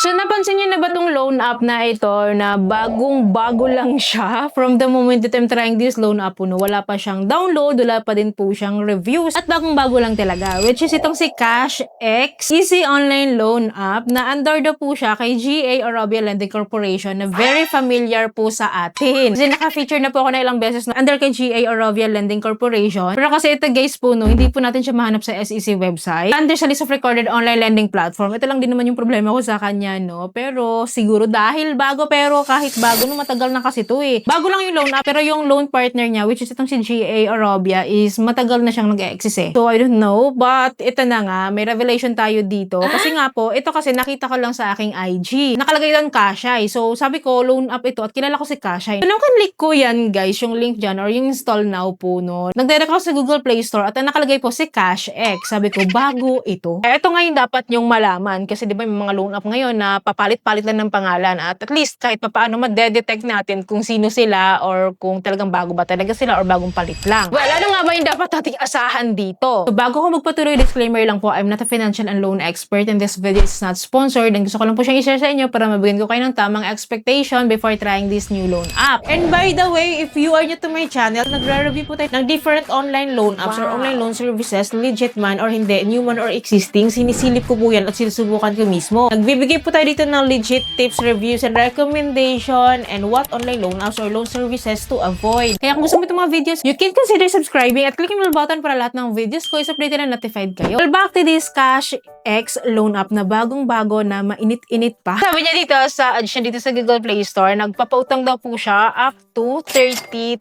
So napansin niyo na ba tong loan app na ito na bagong-bago lang siya from the moment that I'm trying this loan app po, no? Wala pa siyang download, wala pa din po siyang reviews at bagong-bago lang talaga, which is itong si CashX Easy Online Loan App na under daw po siya kay GA Orobia Lending Corporation na very familiar po sa atin. Kasi naka-feature na po ako na ilang beses na under kay GA Orobia Lending Corporation. Pero kasi ito guys po, no, hindi po natin siya mahanap sa SEC website. Under sa list of recorded online lending platform. Ito lang din naman yung problema ko sa kanya, no? Pero siguro dahil bago, pero kahit bago, no, matagal na kasi ito eh. Bago lang yung loan app, pero yung loan partner niya, which is itong si GA Orobia, is matagal na siyang nag-exist eh. So I don't know, but ito na nga, may revelation tayo dito. Kasi nga po, ito kasi nakita ko lang sa aking IG. Nakalagay doon Kashay. So sabi ko, loan app ito at kilala ko si Kashay. So nung kan-click ko yan guys, yung link dyan or yung install now po, no? Nag-direct ako sa Google Play Store at nakalagay po si CashX. Sabi ko, bago ito. Ito ngayon dapat yung malaman kasi di ba may mga loan app ngayon na papalit-palit lang ng pangalan at least kahit papaano ma-detect natin kung sino sila or kung talagang bago ba talaga sila or bagong palit lang. Well, ano nga ba yung dapat nating asahan dito? So, bago ko magpatuloy, disclaimer lang po, I'm not a financial and loan expert and this video is not sponsored and gusto ko lang po siyang i-share sa inyo para mabigyan ko kayo ng tamang expectation before trying this new loan app. And by the way, if you are new to my channel, nagre-review po tayo ng different online loan apps or online loan services, legit man or hindi, new man or existing, sinisilip ko po yan at sinusubukan ko mismo. Nagbibigay po tayo dito ng legit tips, reviews, and recommendation and what online loan apps or loan services to avoid. Kaya kung gusto mo itong mga videos, you can consider subscribing at clicking the bell button para lahat ng videos ko is updated and notified kayo. Well, back to this CashX loan app na bagong-bago na mainit-init pa. Sabi niya dito sa ads niya dito sa Google Play Store, nagpapautang daw po siya up to 30,000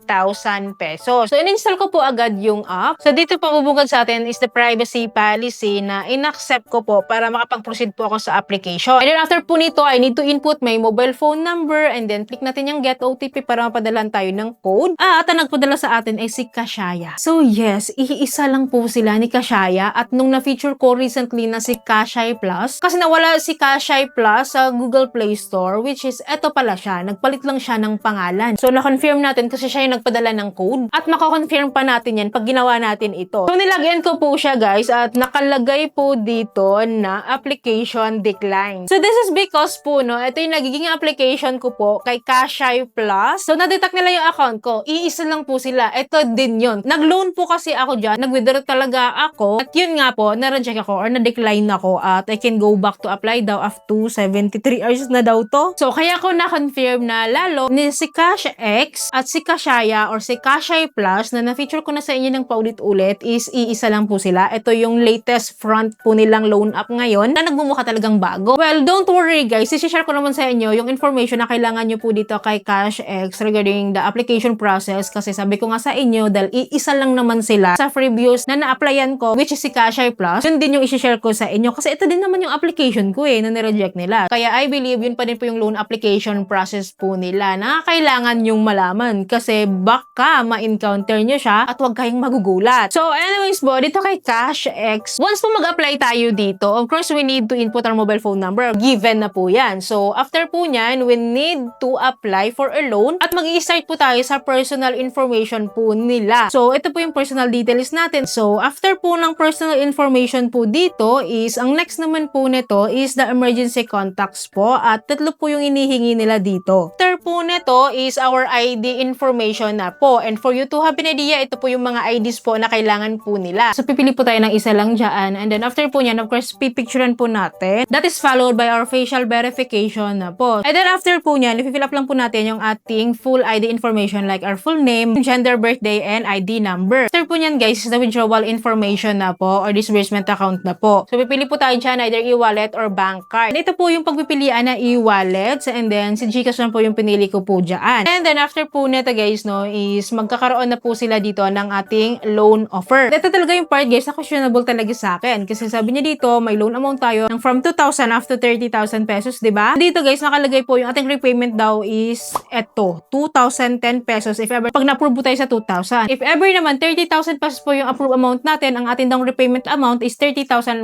pesos. So, in-install ko po agad yung app. So, dito po bubungad sa atin is the privacy policy na in-accept ko po para makapag-proceed po ako sa application. And then after po nito, I need to input my mobile phone number and then click natin yung get OTP para mapadalan tayo ng code. At ang nagpadala sa atin ay si Kashaya. So yes, iisa lang po sila ni Kashaya at nung na-feature ko recently na si Kashay Plus, kasi nawala si Kashay Plus sa Google Play Store, which is eto pala siya, nagpalit lang siya ng pangalan. So na-confirm natin kasi siya yung nagpadala ng code at makakonfirm pa natin yan pag ginawa natin ito. So nilagyan ko po siya guys at nakalagay po dito na application decline. So this is because po, no, ito yung nagiging application ko po kay Kashay Plus. So na-detect nila yung account ko. Iisa lang po sila. Ito din yun. Nag-loan po kasi ako dyan. Nag-withdraw talaga ako. At yun nga po, na-reject ako or na-decline ako at I can go back to apply daw after 73 hours na daw to. So kaya ko na-confirm na lalo ni si CashX at si Kashaya or si Kashay Plus na na-feature ko na sa inyo ng paulit-ulit is iisa lang po sila. Ito yung latest front po nilang loan app ngayon na nagmumukha talagang bago. Well, don't worry guys. I-share ko naman sa inyo yung information na kailangan nyo po dito kay CashX regarding the application process kasi sabi ko nga sa inyo dahil iisa lang naman sila sa freebies na na-applyan ko which is si Kashay Plus. Yun din yung i-share ko sa inyo kasi ito din naman yung application ko na nireject nila. Kaya I believe yun pa din po yung loan application process po nila na kailangan yung malaman kasi baka ma-encounter nyo siya at huwag kayong magugulat. So anyways po, dito kay CashX, once po mag-apply tayo dito, of course we need to input our mobile phone number. Given na po yan. So after po nyan, we need to apply for a loan at mag-i-start po tayo sa personal information po nila. So ito po yung personal details natin. So after po ng personal information po dito is, ang next naman po nito is the emergency contacts po at tatlo po yung inihingi nila dito. After po nito is our ID information na po. And for you to have an idea, ito po yung mga IDs po na kailangan po nila. So pipili po tayo ng isa lang dyan. And then after po nyan, of course, pipicturean po natin. That is followed by our facial verification na po. And then after po nyan, i-fill up lang po natin yung ating full ID information like our full name, gender, birthday, and ID number. After po nyan guys, is the withdrawal information na po or disbursement account na po. So pipili po tayo dyan either e-wallet or bank card. And ito po yung pagpipilian na e-wallets and then si Gcash na po yung pinili ko po dyan. And then after po nito guys, no, is magkakaroon na po sila dito ng ating loan offer. Ito talaga yung part guys na questionable talaga sa akin kasi sabi niya dito may loan amount tayo ng from 2,000 up to 30,000 pesos, diba? Dito guys, nakalagay po yung ating repayment daw is eto, 2,010 pesos if ever pag na-approve po tayo sa 2,000. If ever naman 30,000 pesos po yung approve amount natin, ang ating daw repayment amount is 30,150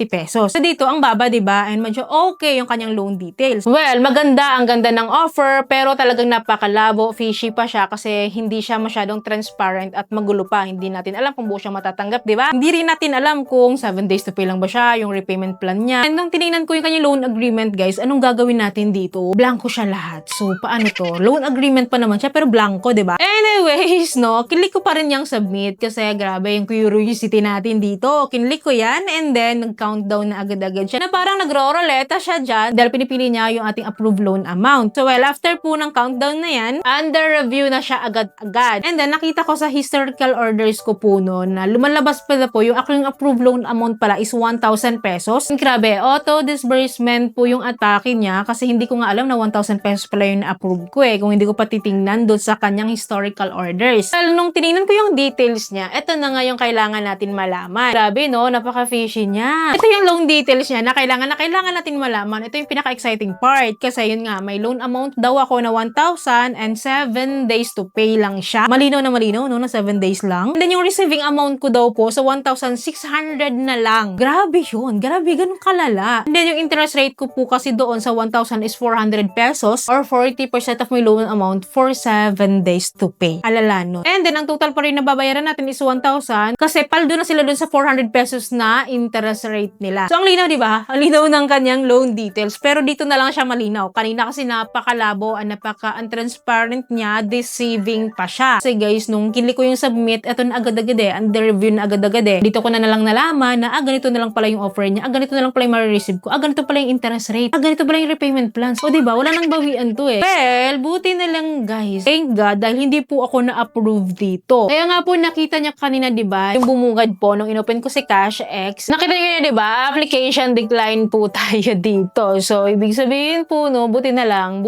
pesos. So dito ang baba, diba? And medyo okay yung kanyang loan details. Well, maganda, ang ganda ng offer pero talagang napakalabo, fishy pa siya kasi hindi siya masyadong transparent at magulo pa. Hindi natin alam kung buo siyang matatanggap, diba? Hindi rin natin alam kung 7 days to pay lang ba siya, yung repayment plan niya. And nung tinignan ko yung kanyang loan loan agreement, guys, anong gagawin natin dito? Blanco siya lahat. So, paano to? Loan agreement pa naman siya, pero blanco, diba? Anyways, no, kinlik ko pa rin yung submit kasi grabe yung curiosity natin dito. Kinlik ko yan and then nag-countdown na agad-agad siya na parang nagro-roleta siya dyan dahil pinipili niya yung ating approved loan amount. So, well, after po ng countdown na yan, under review na siya agad-agad. And then, nakita ko sa historical orders ko po noon na lumalabas pala po yung aking approved loan amount pala is 1,000 pesos. Grabe, auto disbursement po yung atake niya kasi hindi ko nga alam na 1,000 pesos pala yung na-approve ko kung hindi ko pa titingnan doon sa kanyang historical orders. Well, nung tinignan ko yung details niya, eto na nga yung kailangan natin malaman. Grabe, no? Napaka-fishy niya. Ito yung loan details niya na kailangan natin malaman. Ito yung pinaka-exciting part kasi yun nga, may loan amount daw ako na 1,000 and 7 days to pay lang siya. Malinaw na malinaw, no? Na 7 days lang. And then yung receiving amount ko daw po sa 1,600 na lang. Grabe yun. Grabe, ganun kalala. And then yung interest rate ko po kasi doon sa 1,000 is 400 pesos or 40% of my loan amount for 7 days to pay. Alala, no? And then ang total pa rin na babayaran natin is 1,000 kasi paldo na sila doon sa 400 pesos na interest rate nila. So ang linaw, di ba? Ang linaw ng kanyang loan details. Pero dito na lang siya malinaw. Kanina kasi napakalabo, napaka-untransparent niya, deceiving pa siya. Kasi guys, nung kinlik ko yung submit, eto na agad-agad under review na agad-agad Dito ko na lang nalaman na ganito na lang pala yung offer niya, ganito na lang pala yung ma-receive ko, ganito pala yung interest rate, ganito pala yung repayment plans. O diba, wala nang bawian to Well, buti na lang guys. Thank God, dahil hindi po ako na-approve dito. Kaya nga po nakita niya kanina, diba, yung bumungad po nung inopen ko si CashX. Nakita niyo na, diba, application decline po tayo dito. So, ibig sabihin po, no, buti na lang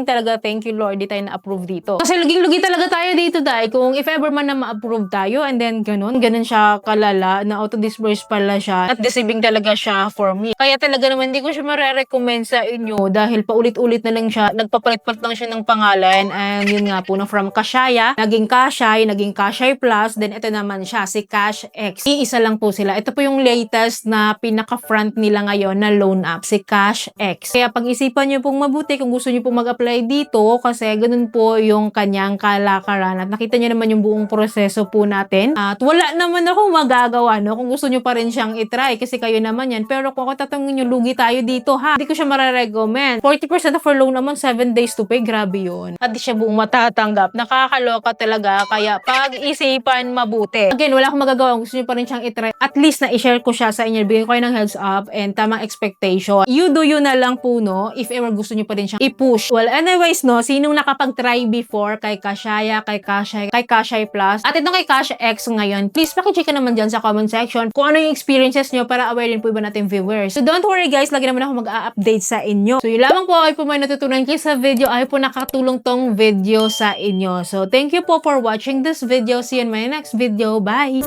talaga, thank you Lord, di tayo na-approve dito. Kasi luging-lugi talaga tayo dito dahil kung if ever man na ma-approve tayo and then ganun siya kalala na auto-disburse pala siya at deceiving talaga siya for me. Kaya talaga naman hindi ko siya marerecommend sa inyo dahil paulit-ulit na lang siya, nagpapalit-palit lang siya ng pangalan and yun nga po, from Kashaya, naging Kashay Plus, then ito naman siya, si CashX. Iisa lang po sila. Ito po yung latest na pinaka-front nila ngayon na loan app, si CashX. Kaya pag-isipan nyo pong mabuti kung gusto nyo pong mag-apply dito kasi ganun po yung kanyang kalakaran at nakita nyo naman yung buong proseso po natin at wala naman ako magagawa, no? Kung gusto nyo pa rin siyang itry kasi kayo naman yan. Pero kung ako tatanungin nyo, lugi tayo dito, ha? Hindi ko siya mararecommend. 40% of our loan naman, 7 days to pay. Grabe yun. At di siya buong matatanggap. Nakakaloka talaga. Kaya pag-isipan mabuti. Again, wala akong magagawa. Kung gusto nyo pa rin siyang itry, at least na i-share ko siya sa inyo. Bigyan ko kayo ng heads up and tamang expectation. You do you na lang po, no? If ever gusto nyo pa rin siyang i-push. Well, anyways, no? Sinong nakapag-try before kay Kashaya, kay Kashay Plus, at itong kay CashX ngayon, please pakicheck naman dyan sa comment section kung ano yung experiences nyo para aware din po iba natin viewers. So don't worry guys, lagi naman ako mag-a-update sa inyo. So yun lamang po, ay po may natutunan kayo sa video, ay po nakatulong tong video sa inyo. So thank you po for watching this video. See you in my next video. Bye!